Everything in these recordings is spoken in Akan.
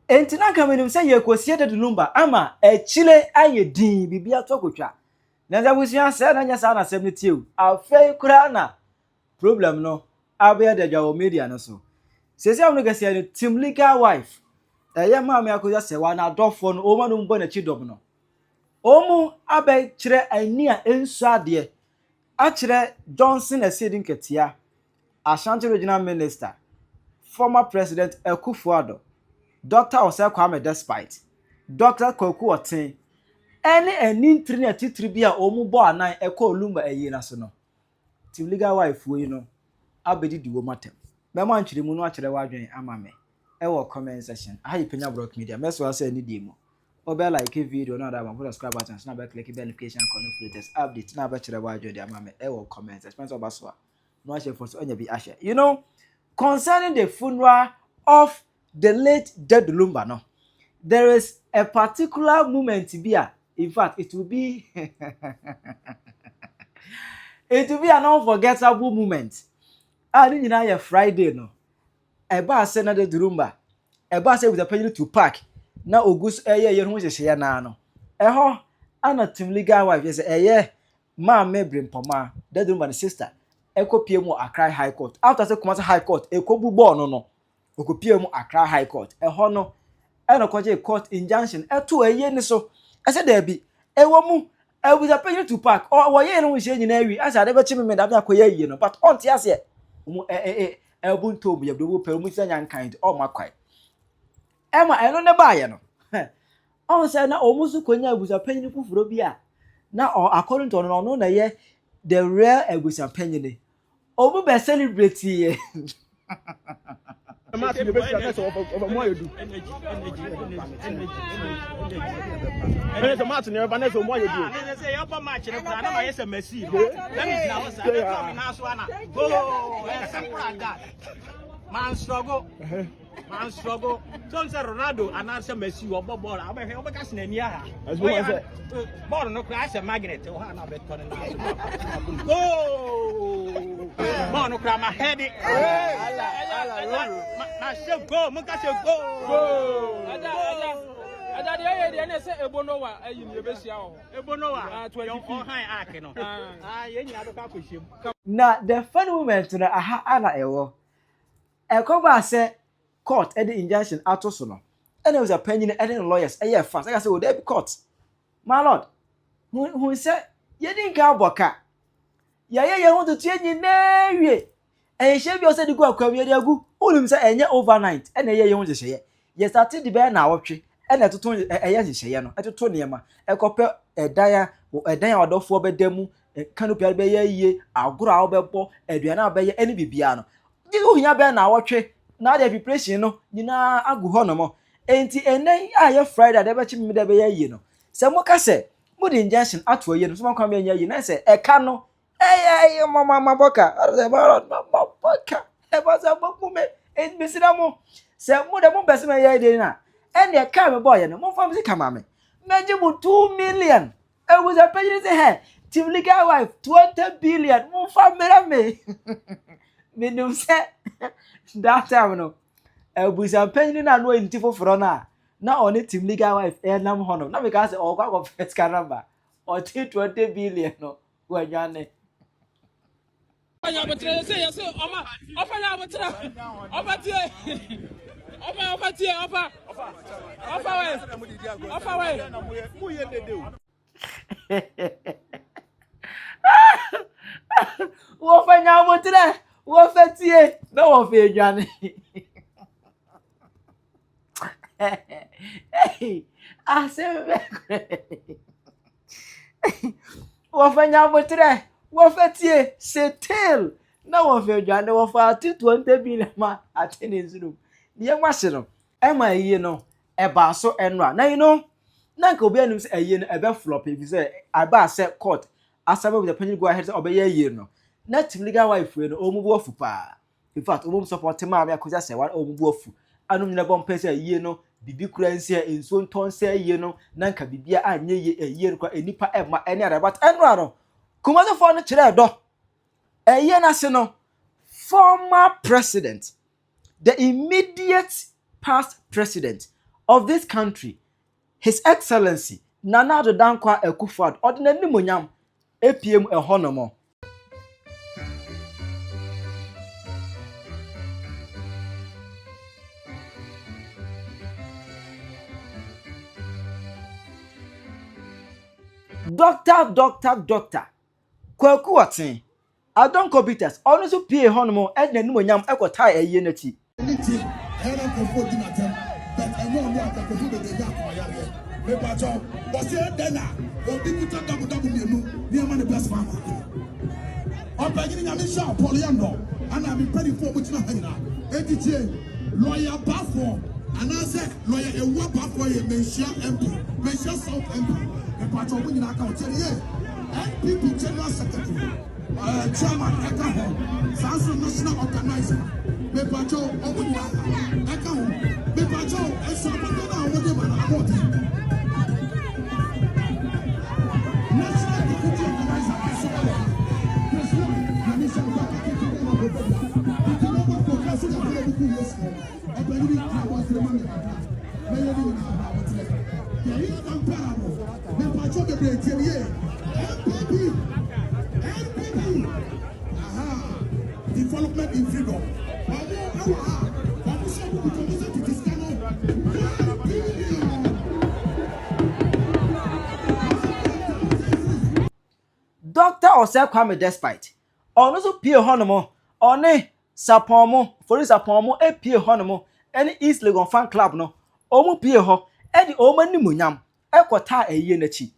enti na ka menim say ye kosie Daddy Lumba ama chile aye din bibia tokotwa na za busua se na nya sa na asem ne tie afei kura na problem no abe da jawo media no so sese am no ga say team legal wife eye ma me akoja se wa na adofo no o ma no mbo na chidom no omu abe kire ani a ensu ade a kire Johnson Esedin Ketia Ashanti Regional Minister former President Akufo Addo Dr. Osei Kwame despite Dr. Kweku Oteng any intri na titri bia omu bo anan eko Lumba eyi na so no team legal wife we no abedi di wo matem me ma nkyere mu no akere wadwen amame e wo comment section ayi Penyah Block Media meso ase ni di mo obe like video na da put subscribe button na be click bell notification connect latest update na be kire wadwen di amame e wo comment section so ba so no share for so anya bi ashare concerning the funeral of the late Daddy Lumba no there is a particular moment here. In fact, it will be an unforgettable moment. I didn't know Friday no. Eba say na Daddy Lumba. Eba say with a penny to pack. Na August ye ho hye na no. Eho ana team legal wife say ma me brimpoma Daddy Lumba sister. Ekopie mu Accra High Court. After say Kumasi High Court, ekobu ball no. Okopie mu Accra High Court. Eho no eno kwaje court injunction eto eye ni so ese da bi ewo mu with a penny to pack or wo ye no hye nyina wi asa de be chi me da bi akoye yi no but on ti ase mu ebunto mu yebdo pe mu sanya kind o makwai ema eno ne ba ye no on say na omusu konya abusa penny fufuro bi a na according to no na ye the real abusa penny ni obu be celebrate ye Martin, the best guy of more you do. And Martin, never know what you do. They say, "Upper match, and I am a messy." Let me now say, "I'm not one." Go, something like that. Man struggle. Don't say Ronaldo and answer Messi or Bob. I'm a help us in Nia. As well as Born no crash a magnet. Oh, I'm not better. Go! Mono cram my head. I shall go. Monka shall go. I say Ebonoa, Ebonoa, 24 high Akeno. Now the funny moment na aha ana ewo ekoba say court the injunction ato so no and there was a penny and lawyers fast like I say there be court my lord who say ye din ka boka ye want to change na wie e she bi o say di go akwawie di agu unim say enye overnight and ye want to sheye ye started the be na awotwe and etoto eye sheye no etoto niema ekope edan odofo bedamu canopy be ye agoro a obebo aduana abeye eni bibia no di ohia be na awotwe na the preparation no nyina agu ho no mo enti enen aye Friday de be chi me de be ye no se mo ka se mo di injection ato ye no so man me ye na se eka no mama boka se ba boka e ba se boku me en bisira mo se mo de mo bese me ye de na en de ka me boy no mo fam se kama me meje mo 2 million e was a page say hey team legal wife 20 billion mo fam me me no say that time no ebusa penny na no enti foforo na on team legal wife nam ho no na me ka say o kwa first car number o 20 billion no wanyane Opa wo fanya motre wo fatie na wo fe adwane wo fanya motre wo fatie setel na wo fe adwane wo fa 20 billion ma atene zuru ye nwase no ema yiye no eba so enra na na nka obi anim se ayiye no ebe flop bi se aba se court asabe with the penny go ahead say obey yiye no na team legal wife no omubu afu pa in fact omum support ma me akoja se wa omubu afu anum nyina bom pese yiye no bibi kura nsi enso nton se yiye no na nka bibia anye yiye kwa enipa ema eni ara but enra no kumazo for no kire do yiye na se no former president the immediate past president of this country, His Excellency Nana Addo Dankwa Akufo Addo ordinary monyam APM ehonomo. Doctor Kweku Oteng Adon Kobitas also pay honomo and the monyam ekota eye nati. Lawyer Bafo, and I said, lawyer a wap for a Mensia MP, Mensia South MP, a patron winning account. NPP General Secretary, Chairman Ekahon, Sanso National Organizer, Mepacho, Obunia, Ekahon, Mepacho, and Sabana, whatever I want. National Deputy Organizer, development in freedom. Dr. Osei Kwame despite also pay honomo one sapomo for sapomo e pay honomo any East Legon fan club no omu pay ho e di omo ni munyam ekota eye nachi.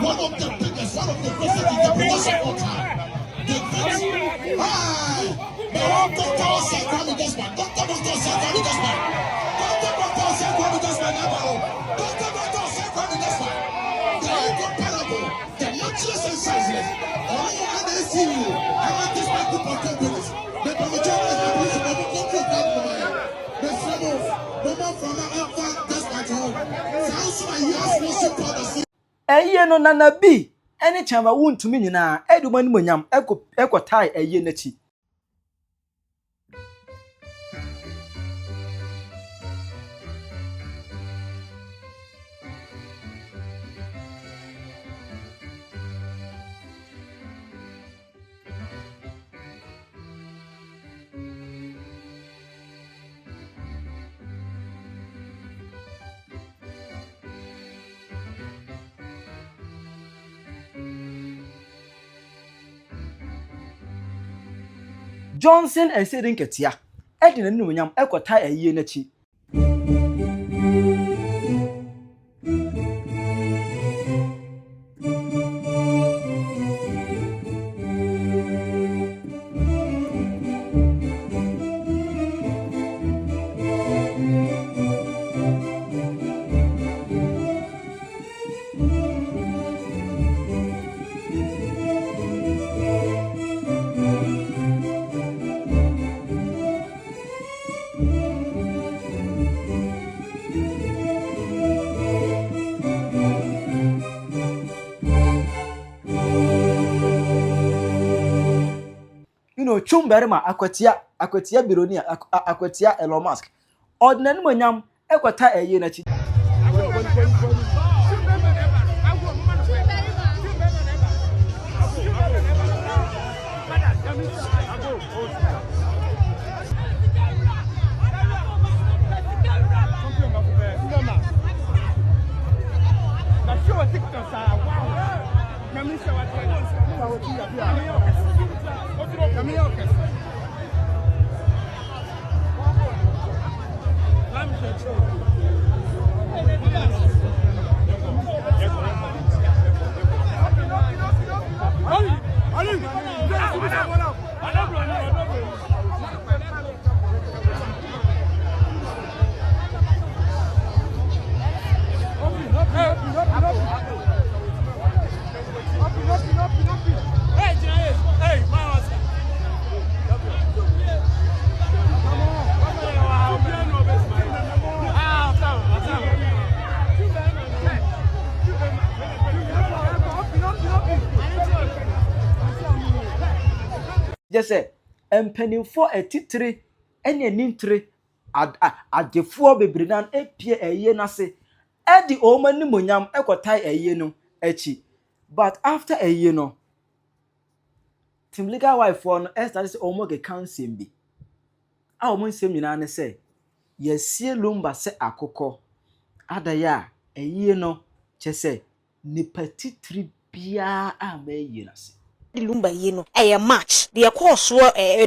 One of the biggest, one of the greatest entrepreneurs of all time. The great, Dr. Osei Kwame Desmond, Dr. Osei Kwame Desmond, Dr. Osei Kwame Desmond, Dr. Osei Kwame Desmond. They are incomparable, the matchless and sizeless. All you and they see you, I want this man to portray with us. The Pamajan is the police, but we don't look at the Sabo, no more from our Desmond home. Sounds like you have no sympathy. Eye no nana bi ene chama wuntumi nyina eduma ni monyam ekotai eye nachi. Johnson and Sedin Ketia. Edin and Nuyam Equata a year nachi. Chumberma akwatia bironia akwatia Elon Musk odnan monyam ekwata eye na chi just say empenifo etitire ene nintire adefo bebrinan epie eye na se edi omani monyam ekotai eye no echi but after eye no Tim legal wife for no start say omo ge council bi a omo nsem nyina ne say yesie lumba se akoko adaya eye no che say nipatitiri bia amaye na se Daddy Lumba ye no match de course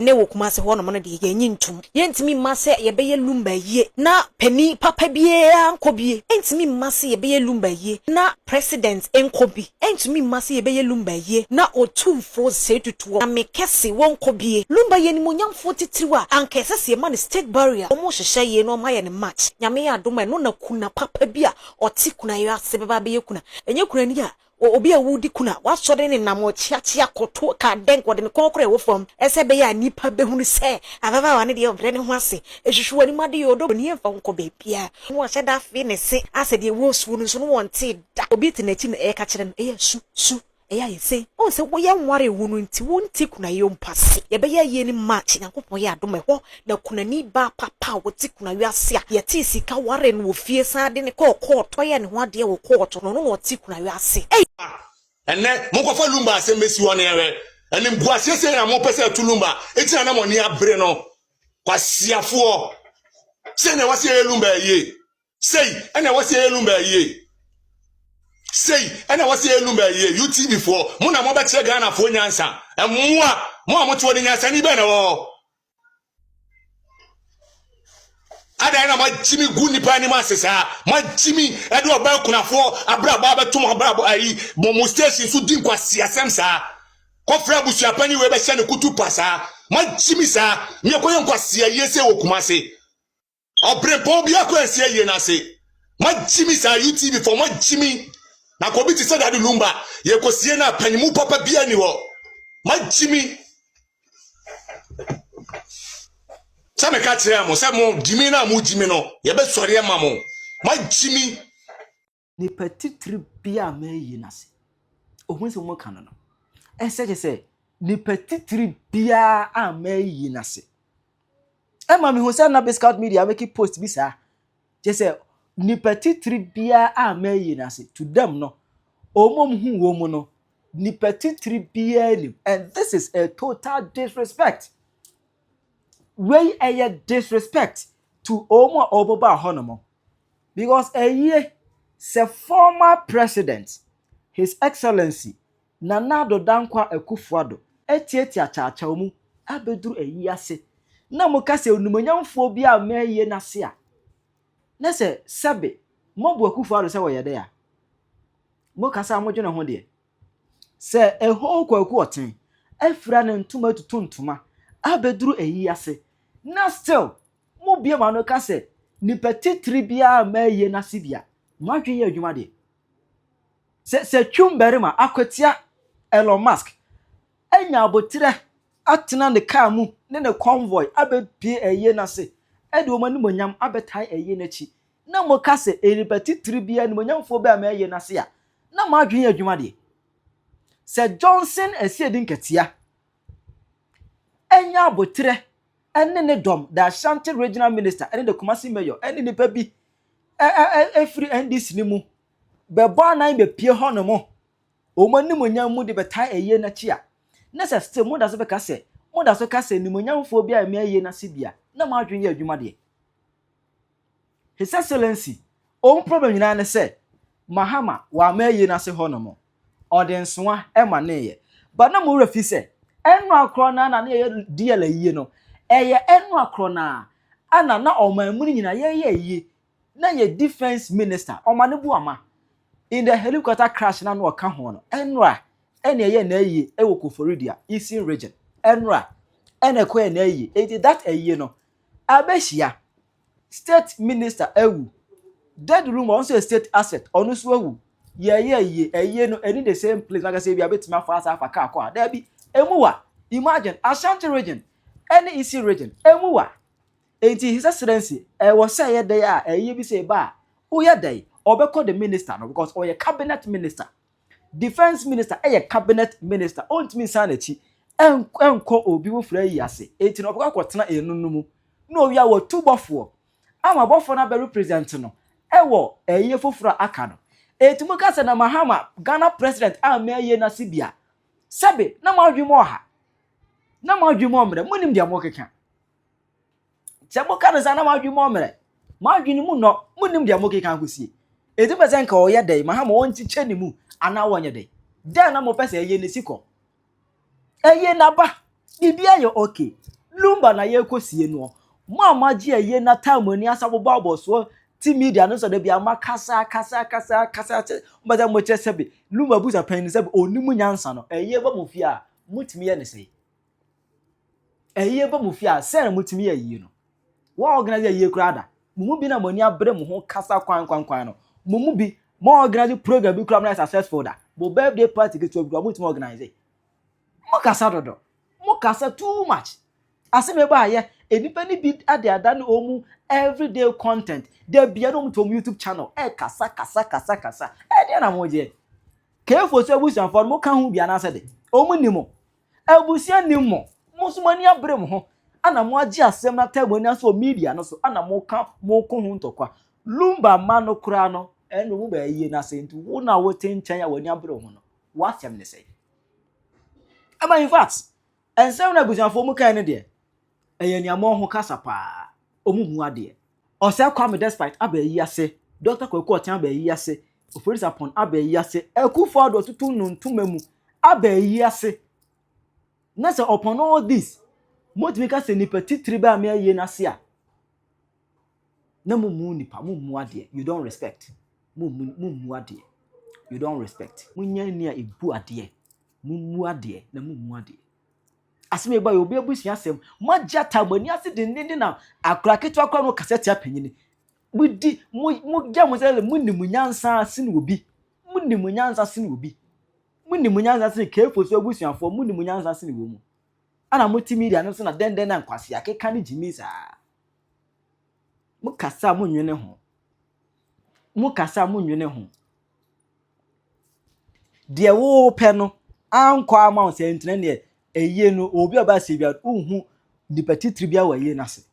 ne wo kuma se ho no de ye nyintum yentimi ma se ye be ye Lumba ye na pani papa bie ankobie entimi ma se ye be ye Lumba ye na president enkobi entimi ma se ye be ye Lumba ye na otumfo se tutu na me kese wonkobie Lumba ye ni monyamfo titiriwa ankese se ma ne state barrier omo hwehwe ye no ma ye ne match nyame ya adoma no na kuna papa bia oti kuna yo ase beba be ye kuna enye kuna ni a obi a wudi kuna wasore ne namo chiachia koto ka denko de konkore wo fom ese be ya nipa behunu se ababa wane de obre ne ho ase ehwehwe ani made yodo ni emfa nko be bia wo hye da fe ne se ase de wo su no so no wonte da obi te na chi na e ka kire no e su eya yese on se wo ye nware wunu nti wonti kuna ye mpase ye be ye ni match nyankopon ye adome ho na kuna ni ba papa wo ti kuna wi ase a ye ti sika ware no ofie sa de ne ko to ye ne ho ade wo court no no ti kuna wi ase enne mo ko fa lumba ase mesi won ewe enne mbu ase se na mo pese tu lumba eti na mo ni abre no kwasiafo se na wase ye lumba ye sei ene wase ye lumba ye sei ene wase ye lumba ye UTV for mo na mo be kire Ghana fo nyansa emmoa mo amoto ni nyansa ni be na wo ada na ma jimi gu nipa ni ma sesa ma jimi e do ba kunafo abra ba betum abra ayi mo station so din kwasi asem sa ko fra busu apani we be hye ne kutu pasa ma jimi sa me ko yen kwasi aye se wo kumase obrempo bia ko ansi aye na se ma jimi sa UTV for ma jimi na ko bi ti se Daddy Lumba ye ko sie na panimu papa bia ni wo ma jimi Sa me ka kire mo se mo jimi na mo jimi no ye be sori e ma mo ma jimi ni patitiri bia ma yi na se ohun se mo kan no ese se ni patitiri bia ama yi na se e ma me hu se na Biscout Media make post bi sa je se ni patitiri bia ama yi na se to them no omom hu wo mu no ni patitiri bia ni, and this is a total disrespect. Way a disrespect to Omo Oboba Honomo. Because a year, the former president, His Excellency, Nanado Dankwa Akufo Addo, etieti achacha omu, abeduru eyi ase na mo ka se onumonyamfo bi a maye na se a na se sabe mo bo Akufo Addo se wo ye de a mo ka sa mo dwene ho de se eho Kweku Oteng afira ne ntoma tutu ntoma abeduru eyi ase na still mo bia ma no ka se nipa titiri bia maye na se bia mo adwen ye adwuma de se twumberima akwatia Elon Musk enya abotire atena ne car mu ne convoy abepie eye na se ede omani monyam abetai eye na chi na mo ka se eribati tribia ne monyamfo ba ma eye na se ya na ma adwen adwuma de se Johnson esiedi nketia enya abotire ene ne dom the Ashanti regional minister ene the Kumasi mayor ene ne pabi free NDC ni mu bebo anan be pie ho no mo omani monyam mu de betai eye na chi a na se still mo da so be ka se mo da so ka se ni monyamfo bia ma eye na se bia na ma adwen adwuma de His Excellency on problem nyina ne se Mahama wa ma eye na se ho no mo odensoa e ma ne ye ba na mo refi se enu akro na na ye die la yie no eye enu akro na ana na omanmu nyina ye na ye defense minister omane bu ama in the helicopter crash na no oka ho no enu a ene ye na yie e wo Koforidia Eastern region enu a ene ko na yie it that yie no abeshia state minister ewu Daddy Lumba also a state asset onu so ewu ye no any the same place like I say we abetima for asa afaka akwa there be emuwa imagine Ashanti region any Eastern region emuwa enti His Excellency was say ye dey a eye bi say ba o ye dey obeko the minister no because o ye cabinet minister defense minister cabinet minister ontimi sanachi enko obi wo fra yi ase enti no obeko akotena enunumu no wi a wo tubofo ama bofo na be represent no ewo eye foforo aka no enti mo ka se na Mahama Ghana president ama eye na sibia sabe na madwimo ha na madwimo mre munim dia mo keka se mo ka na madwimo mre madwini mu no munim dia mo keka akosie enti pese nka o ye dai Mahama won chiche ni mu ana wonye dai den na mo pese eye ne siko eye na ba bibia ye okay Lumba na ye kosie no mo amaji eye na time ni asabbo aboso ti media no so da bia makasa kasa mbaza mo chesebe Lumba buza pen ni sebe onimu nyansa no eye ba mo fi a mutimi ye ne sei eye ba mo fi a se na mutimi ye yi no wa organize eye kurada mumu bi na mo ni abre mo ho kasa kwan no mumu bi mo organize program bi kura na successful da bo birthday party ke to bi mutimi organize mo kasa dodo mo kasa too much aseme ba ye enipa ni bi ade ada no omu everyday content de bia no to YouTube channel kasa de na mo je kefo so abusian for mo kan hu bia na se de omu nimo abusian nimo mo so mani abre mo ho ana mo agi asem na table ni aso media no so ana mo kan mo ko hu ntokwa Lumba ma no kura no eno mu ba yie na se ntu wo na wo tenchan ya wani abre ho no wa asem ne se ama in fact ensem na abusian for mo kan ne de eye ni amo ho kasa pa omumu ade Osei Kwame despite abayi ase Dr. Kweku Oteng abayi ase Ofori upon abayi ase Akufo Addo tutu nuntuma mu abayi ase na say upon all this motimika se nipa titiri ba me aye na se a na mumu nipa mumu ade you don't respect mumu ade you don't respect munya ni a ebu ade mumu ade na mumu ade asime ba yo be abusia asem magya tamani ase dindin na akra ketu akra no kasete apanyini mudi mu gya mo se munnim nyansa sine obi munnim nyansa sine obi munnim nyansa sine kefo so abusiafo munnim nyansa sine wo mu ana multimedia no so na den na nkwase akeka ne jimisa mukasa munwene ho de wo pe no ankwa amount se ntene ne eye no obi oba se bia uhu nipa titiri bia wa ye nase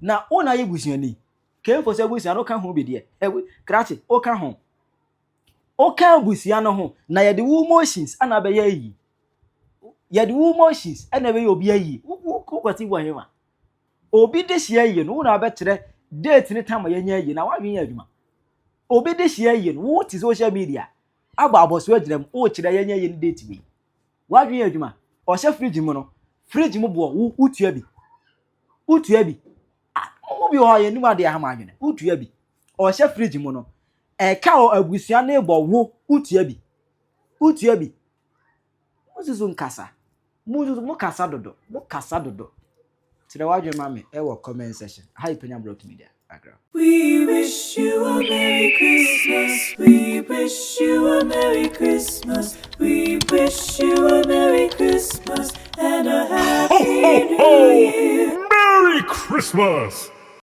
na ona ye busuani kemfo se busuani no ka ho bi de krachi o ka ho o ka busuani no ho na ye de wo emotions ana be ye ye de wo emotions ana be ye obi ayi ko kwati bo hema obi de hia ye no na be kire date ni time ye nya ye na wa hwen adwuma obi de hia ye no wo ti social media agba aboso agiram o kire ye nya ye ni date bi wa hwen adwuma o she fridge mu no fridge mu bo utua bi obi ho ye nimu ade ha ma adwene utua bi o hye fridge mu no ka o abusua na ebo wo utua bi mususu nkasa mu kasa dodo tire wadwe mame e wo comment section hi Penyah Block Media background. We wish you a Merry Christmas. We wish you a Merry Christmas. We wish you a Merry Christmas and a Happy New Year. Merry Christmas!